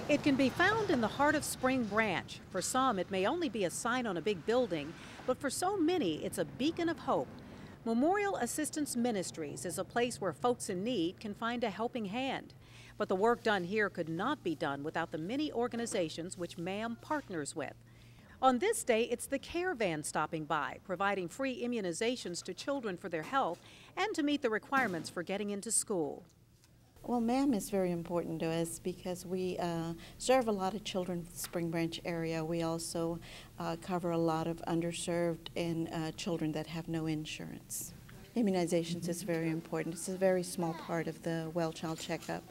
It can be found in the heart of Spring Branch. For some, it may only be a sign on a big building, but for so many, it's a beacon of hope. Memorial Assistance Ministries is a place where folks in need can find a helping hand. But the work done here could not be done without the many organizations which MAM partners with. On this day, it's the care van stopping by, providing free immunizations to children for their health and to meet the requirements for getting into school. Well, MAM is very important to us because we serve a lot of children in the Spring Branch area. We also cover a lot of underserved and children that have no insurance. Immunizations is very important. It's a very small part of the well child checkup,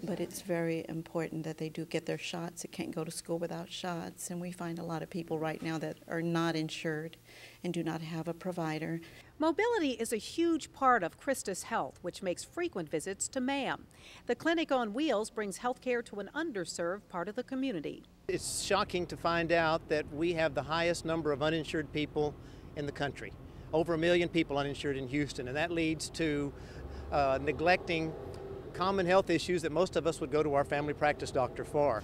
but it's very important that they do get their shots. They can't go to school without shots, and we find a lot of people right now that are not insured and do not have a provider. Mobility is a huge part of Krista's health, which makes frequent visits to MAM. The Clinic on Wheels brings health care to an underserved part of the community. It's shocking to find out that we have the highest number of uninsured people in the country. Over 1 million people uninsured in Houston, and that leads to neglecting common health issues that most of us would go to our family practice doctor for.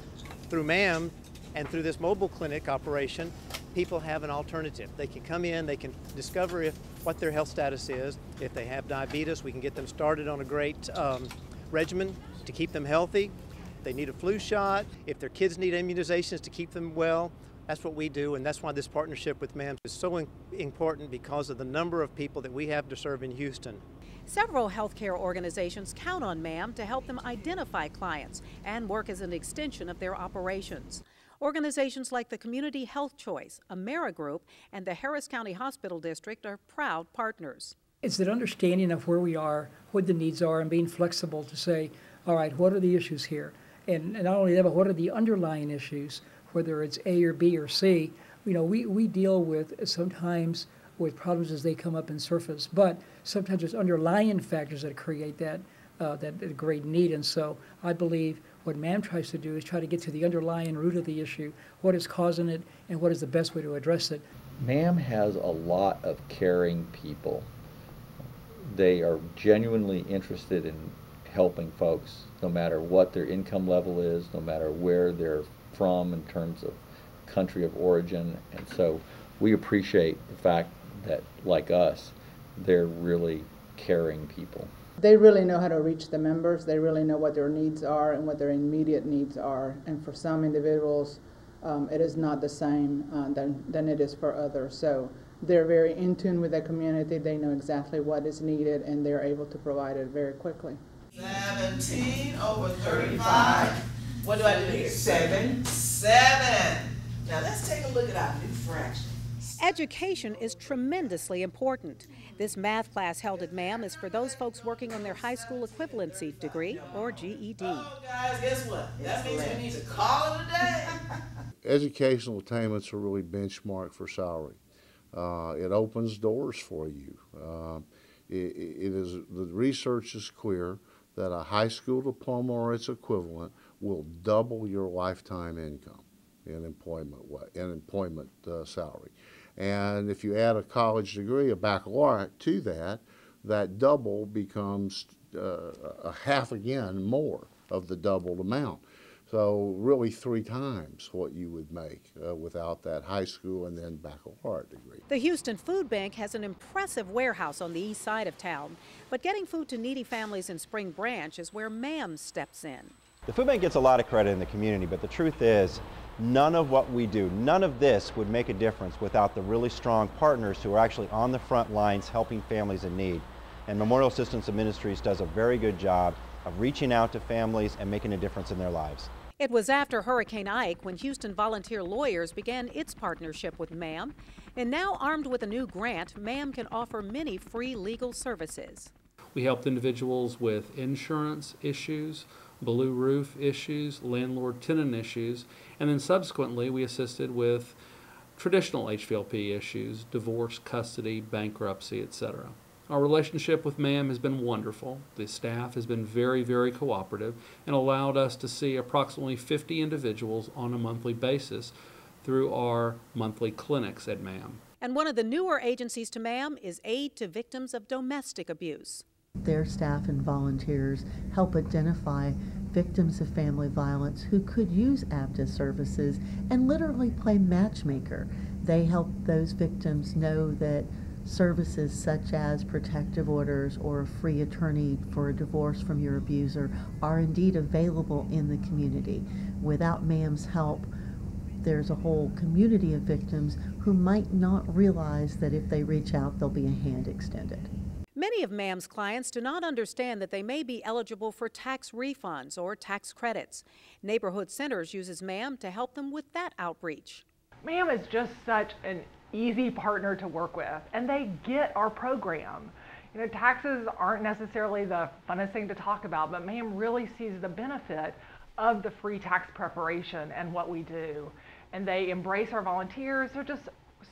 Through MAM and through this mobile clinic operation, people have an alternative. They can come in, they can discover what their health status is. If they have diabetes, we can get them started on a great regimen to keep them healthy. If they need a flu shot, if their kids need immunizations to keep them well, that's what we do, and that's why this partnership with MAM is so important, because of the number of people that we have to serve in Houston. Several healthcare organizations count on MAM to help them identify clients and work as an extension of their operations. Organizations like the Community Health Choice, AmeriGroup, and the Harris County Hospital District are proud partners. It's that understanding of where we are, what the needs are, and being flexible to say, all right, what are the issues here? And not only that, but what are the underlying issues, whether it's A or B or C. You know, we deal with sometimes with problems as they come up and surface, but sometimes there's underlying factors that create that great need. And so I believe what MAM tries to do is try to get to the underlying root of the issue, what is causing it, and what is the best way to address it. MAM has a lot of caring people. They are genuinely interested in helping folks, no matter what their income level is, no matter where they're from in terms of country of origin. And so we appreciate the fact that, like us, they're really caring people. They really know how to reach the members. They really know what their needs are and what their immediate needs are. And for some individuals, it is not the same than it is for others. So they're very in tune with the community. They know exactly what is needed, and they're able to provide it very quickly. 17 over 35. What do I do here? 7. Now let's take a look at our new fraction. Education is tremendously important. This math class held at MAM is for those folks working on their high school equivalency degree, or GED. Oh, guys, guess what? That means we need to call it a day. Educational attainments are really benchmark for salary. It opens doors for you. The research is clear that a high school diploma or its equivalent will double your lifetime income in employment salary. And if you add a college degree, a baccalaureate to that, that double becomes a half again more of the doubled amount. So really 3 times what you would make without that high school and then baccalaureate degree. The Houston Food Bank has an impressive warehouse on the east side of town, but getting food to needy families in Spring Branch is where MAM steps in. The food bank gets a lot of credit in the community, but the truth is, none of what we do, none of this would make a difference without the really strong partners who are actually on the front lines helping families in need. And Memorial Assistance Ministries does a very good job of reaching out to families and making a difference in their lives. It was after Hurricane Ike when Houston Volunteer Lawyers began its partnership with MAM. And now, armed with a new grant, MAM can offer many free legal services. We helped individuals with insurance issues, blue roof issues, landlord-tenant issues, and then subsequently we assisted with traditional HVLP issues, divorce, custody, bankruptcy, etc. Our relationship with MAM has been wonderful. The staff has been very, very cooperative and allowed us to see approximately 50 individuals on a monthly basis through our monthly clinics at MAM. And one of the newer agencies to MAM is Aid to Victims of Domestic Abuse. Their staff and volunteers help identify victims of family violence who could use APTA services and literally play matchmaker. They help those victims know that services such as protective orders or a free attorney for a divorce from your abuser are indeed available in the community. Without MAM's help, there's a whole community of victims who might not realize that if they reach out, there'll be a hand extended. Many of MAM's clients do not understand that they may be eligible for tax refunds or tax credits. Neighborhood Centers uses MAM to help them with that outreach. MAM is just such an easy partner to work with, and they get our program. You know, taxes aren't necessarily the funnest thing to talk about, but MAM really sees the benefit of the free tax preparation and what we do. And they embrace our volunteers. They're just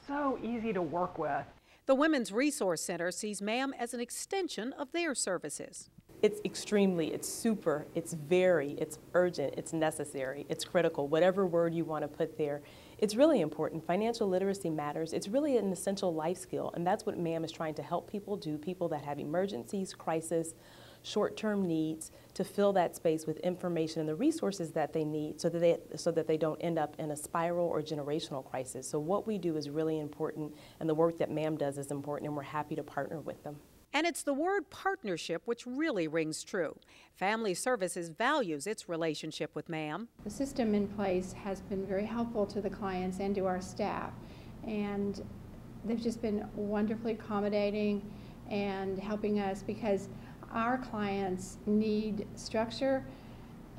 so easy to work with. The Women's Resource Center sees MAM as an extension of their services. It's extremely, it's super, it's very, it's urgent, it's necessary, it's critical, whatever word you want to put there. It's really important. Financial literacy matters. It's really an essential life skill, and that's what MAM is trying to help people do, people that have emergencies, crisis, short-term needs, to fill that space with information and the resources that they need so that they don't end up in a spiral or generational crisis. So what we do is really important, and the work that MAM does is important, and we're happy to partner with them. And it's the word partnership which really rings true. Family Services values its relationship with MAM. The system in place has been very helpful to the clients and to our staff, and they've just been wonderfully accommodating and helping us, because our clients need structure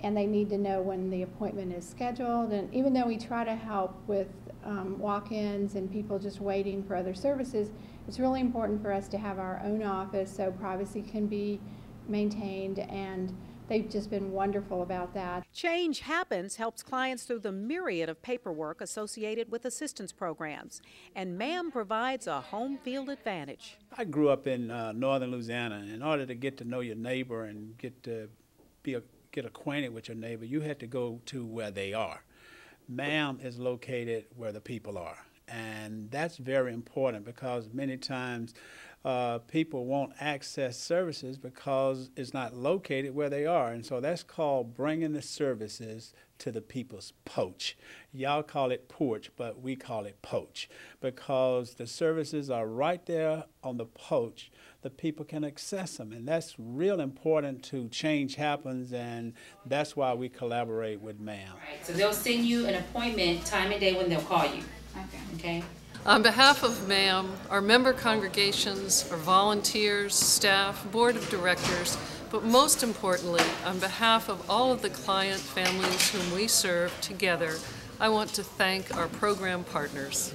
and they need to know when the appointment is scheduled. And even though we try to help with walk-ins and people just waiting for other services, it's really important for us to have our own office so privacy can be maintained, and they've just been wonderful about that. Change Happens helps clients through the myriad of paperwork associated with assistance programs, and MAM provides a home field advantage. I grew up in northern Louisiana. In order to get to know your neighbor and get acquainted with your neighbor, you had to go to where they are. MAM is located where the people are, and that's very important, because many times people won't access services because it's not located where they are. And so that's called bringing the services to the people's porch. Y'all call it porch, but we call it poach, because the services are right there on the porch. The people can access them, and that's real important to Change Happens, and that's why we collaborate with MAM. Right, so they'll send you an appointment, time and day when they'll call you. Okay. On behalf of MAM, our member congregations, our volunteers, staff, board of directors, but most importantly, on behalf of all of the client families whom we serve together, I want to thank our program partners.